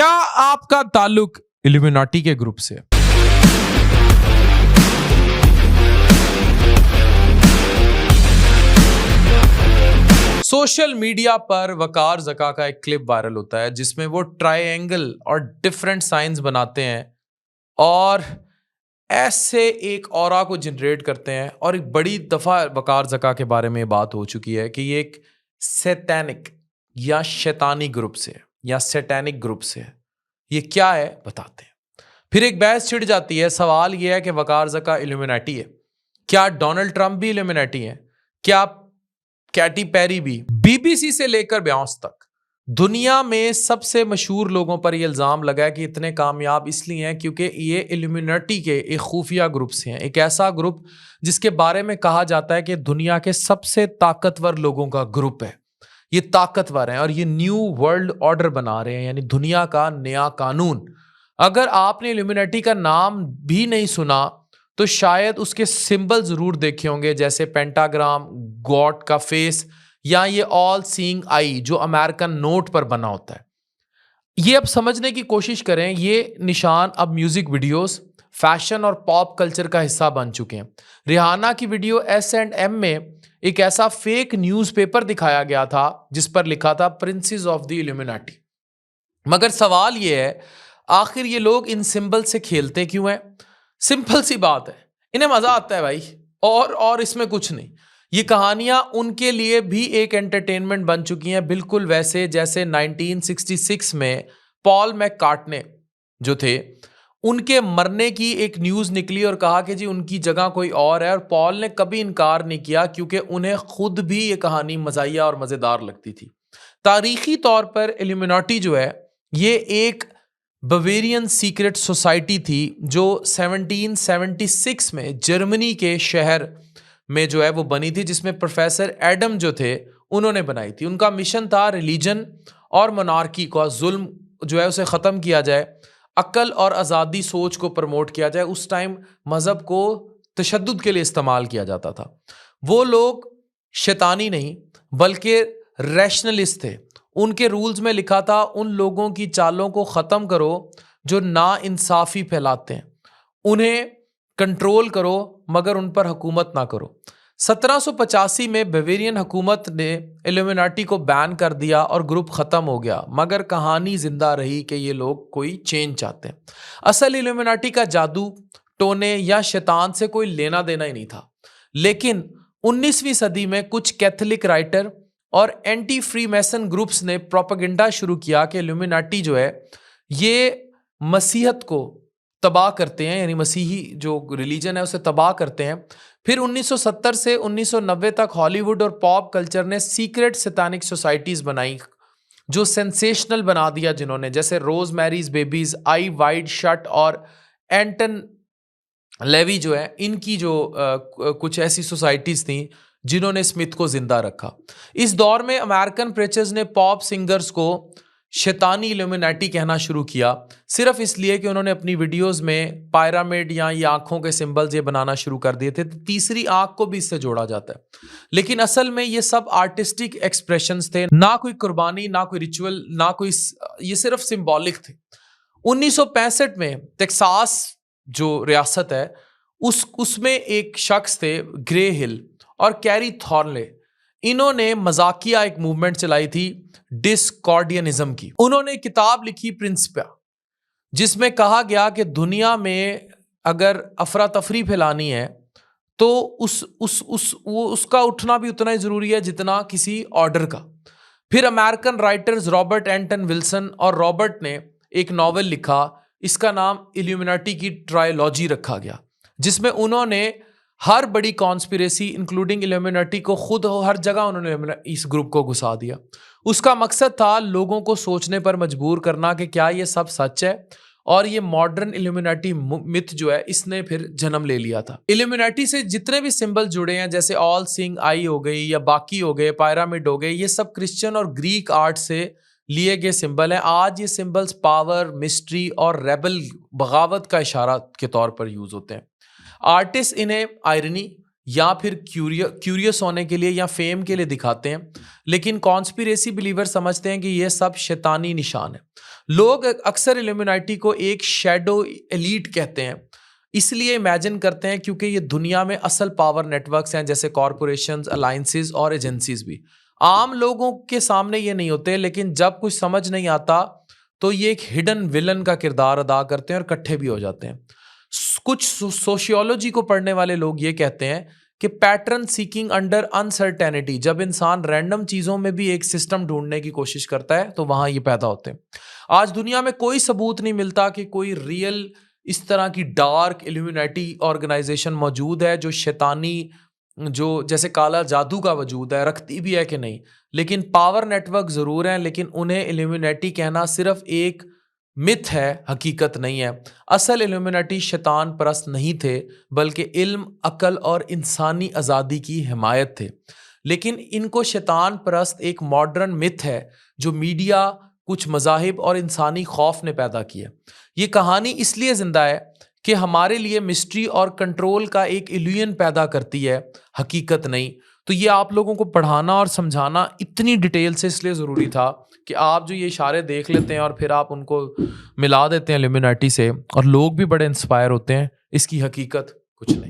क्या आपका ताल्लुक इल्यूमिनाटी के ग्रुप से? सोशल मीडिया पर वकार ज़का का एक क्लिप वायरल होता है जिसमें वो ट्रायंगल और डिफरेंट साइंस बनाते हैं और ऐसे एक ऑरा को जनरेट करते हैं। और एक बड़ी दफ़ा वकार ज़का के बारे में बात हो चुकी है कि ये एक सैतानिक या शैतानी ग्रुप से या सैतानिक ग्रुप से है। ये क्या है बताते हैं। फिर एक बहस छिड़ जाती है। सवाल यह है कि वकार ज़का इल्यूमिनाटी है? क्या डोनाल्ड ट्रंप भी इल्यूमिनाटी है? क्या कैटी पेरी भी? बीबीसी से लेकर ब्यांस तक दुनिया में सबसे मशहूर लोगों पर यह इल्ज़ाम लगा है कि इतने कामयाब इसलिए हैं क्योंकि ये इल्यूमिनाटी के एक खुफिया ग्रुप से हैं। एक ऐसा ग्रुप जिसके बारे में कहा जाता है कि दुनिया के सबसे ताकतवर लोगों का ग्रुप है। ये ताकतवर हैं और ये न्यू वर्ल्ड ऑर्डर बना रहे हैं, यानी दुनिया का नया कानून। अगर आपने इल्यूमिनाटी का नाम भी नहीं सुना तो शायद उसके सिंबल जरूर देखे होंगे, जैसे पेंटाग्राम, गॉड का फेस या ये ऑल सीइंग आई जो अमेरिकन नोट पर बना होता है। ये अब समझने की कोशिश करें। ये निशान अब म्यूजिक वीडियोस, फैशन और पॉप कल्चर का हिस्सा बन चुके हैं। रिहाना की वीडियो S&M में एक ऐसा फेक न्यूज़पेपर दिखाया गया था जिस पर लिखा था प्रिंसेस ऑफ द इल्यूमिनाटी। मगर सवाल ये है, आखिर ये लोग इन सिंबल से खेलते क्यों हैं? सिंपल सी बात है, इन्हें मजा आता है भाई, और इसमें कुछ नहीं। ये कहानियां उनके लिए भी एक एंटरटेनमेंट बन चुकी हैं, बिल्कुल वैसे जैसे 1966 में पॉल मैककार्टने जो थे उनके मरने की एक न्यूज़ निकली और कहा कि जी उनकी जगह कोई और है, और पॉल ने कभी इनकार नहीं किया क्योंकि उन्हें खुद भी ये कहानी मज़ाहिया और मज़ेदार लगती थी। तारीखी तौर पर इल्यूमिनाटी जो है ये एक बवेरियन सीक्रेट सोसाइटी थी जो 1776 में जर्मनी के शहर में जो है वो बनी थी, जिसमें प्रोफेसर एडम जो थे उन्होंने बनाई थी। उनका मिशन था रिलीजन और मोनार्की का जुल्म जो है उसे ख़त्म किया जाए, अक्ल और आज़ादी सोच को प्रमोट किया जाए। उस टाइम मज़हब को तशद्दुद के लिए इस्तेमाल किया जाता था। वो लोग शैतानी नहीं बल्कि रैशनलिस्ट थे। उनके रूल्स में लिखा था उन लोगों की चालों को ख़त्म करो जो ना इंसाफ़ी फैलाते हैं, उन्हें कंट्रोल करो मगर उन पर हुकूमत ना करो। 1785 में बवेरियन हुकूमत ने इल्यूमिनाटी को बैन कर दिया और ग्रुप ख़त्म हो गया, मगर कहानी जिंदा रही कि ये लोग कोई चेंज चाहते हैं। असल इल्यूमिनाटी का जादू, टोने या शैतान से कोई लेना देना ही नहीं था। लेकिन 19वीं सदी में कुछ कैथोलिक राइटर और एंटी फ्री मैसन ग्रुप्स ने प्रोपेगेंडा शुरू किया कि इल्यूमिनाटी जो है ये मसीहत को तबाह करते हैं, यानी मसीही जो रिलीजन है उसे तबाह करते हैं। फिर 1970 से 1990 तक हॉलीवुड और पॉप कल्चर ने सीक्रेट सैतानिक सोसाइटीज़ बनाई जो सेंसेशनल बना दिया जिन्होंने, जैसे रोज मैरीज बेबीज, आई वाइड शट और एंटन लेवी जो है, इनकी जो कुछ ऐसी सोसाइटीज़ थी जिन्होंने स्मिथ को जिंदा रखा। इस दौर में अमेरिकन प्रेचर्स ने पॉप सिंगर्स को शैतानी इल्यूमिनाटी कहना शुरू किया, सिर्फ इसलिए कि उन्होंने अपनी वीडियोस में पायरामिड या ये आंखों के सिंबल्स ये बनाना शुरू कर दिए थे। तीसरी आंख को भी इससे जोड़ा जाता है, लेकिन असल में ये सब आर्टिस्टिक एक्सप्रेशंस थे, ना कोई कुर्बानी, ना कोई रिचुअल, ना कोई, ये सिर्फ सिंबॉलिक थे। 1965 में टेक्सास जो रियासत है उसमें एक शख्स थे ग्रे हिल और कैरी थॉर्नले। इन्होंने मजाकिया एक मूवमेंट चलाई थी डिस्कॉर्डियनिज्म की। उन्होंने एक किताब लिखी प्रिंसिपा, जिसमें कहा गया कि दुनिया में अगर अफरा तफरी फैलानी है तो उसका उठना भी उतना ही जरूरी है जितना किसी ऑर्डर का। फिर अमेरिकन राइटर्स रॉबर्ट एंटन विल्सन और रॉबर्ट ने एक नॉवेल लिखा, इसका नाम इल्यूमिनाटी की ट्रायोलॉजी रखा गया, जिसमें उन्होंने हर बड़ी कॉन्स्पिरेसी इंक्लूडिंग इल्यूमिनाटी को खुद हर जगह उन्होंने इस ग्रुप को घुसा दिया। उसका मकसद था लोगों को सोचने पर मजबूर करना कि क्या ये सब सच है, और ये मॉडर्न इल्यूमिनाटी मिथ जो है इसने फिर जन्म ले लिया था। इल्यूमिनाटी से जितने भी सिंबल जुड़े हैं, जैसे ऑल सीइंग आई हो गई या बाकी हो गए, पायरामिड हो गए, ये सब क्रिश्चियन और ग्रीक आर्ट से लिए गए सिंबल हैं। आज ये सिंबल्स पावर, मिस्ट्री और रेबल, बगावत का इशारा के तौर पर यूज होते हैं। आर्टिस्ट इन्हें आयरनी या फिर क्यूरियस होने के लिए या फेम के लिए दिखाते हैं, लेकिन कॉन्स्पिरेसी बिलीवर समझते हैं कि यह सब शैतानी निशान है। लोग अक्सर इल्यूमिनाटी को एक शैडो एलीट कहते हैं, इसलिए इमेजिन करते हैं क्योंकि ये दुनिया में असल पावर नेटवर्क्स हैं, जैसे कॉरपोरेशंस, अलायंसेस और एजेंसीज भी। आम लोगों के सामने ये नहीं होते, लेकिन जब कुछ समझ नहीं आता तो ये एक हिडन विलन का किरदार अदा करते हैं और इकट्ठे भी हो जाते हैं। कुछ सोशियोलॉजी को पढ़ने वाले लोग ये कहते हैं कि पैटर्न सीकिंग अंडर अनसर्टेनिटी, जब इंसान रैंडम चीजों में भी एक सिस्टम ढूंढने की कोशिश करता है तो वहां ये पैदा होते हैं। आज दुनिया में कोई सबूत नहीं मिलता कि कोई रियल इस तरह की डार्क इल्यूमिनाटी ऑर्गेनाइजेशन मौजूद है जो शैतानी, जो जैसे काला जादू का वजूद है, रखती भी है कि नहीं। लेकिन पावर नेटवर्क जरूर हैं, लेकिन उन्हें इल्यूमिनाटी कहना सिर्फ एक मिथ है, हकीकत नहीं है। असल इल्यूमिनाटी शैतान परस्त नहीं थे, बल्कि इल्म, अकल और इंसानी आज़ादी की हिमायत थे। लेकिन इनको शैतान परस्त एक मॉडर्न मिथ है जो मीडिया, कुछ मज़ाहिब और इंसानी खौफ ने पैदा किया। ये कहानी इसलिए ज़िंदा है कि हमारे लिए मिस्ट्री और कंट्रोल का एक इल्यूजन पैदा करती है, हकीकत नहीं। तो ये आप लोगों को पढ़ाना और समझाना इतनी डिटेल से इसलिए ज़रूरी था कि आप जो ये इशारे देख लेते हैं और फिर आप उनको मिला देते हैं इल्यूमिनाटी से, और लोग भी बड़े इंस्पायर होते हैं, इसकी हकीकत कुछ नहीं।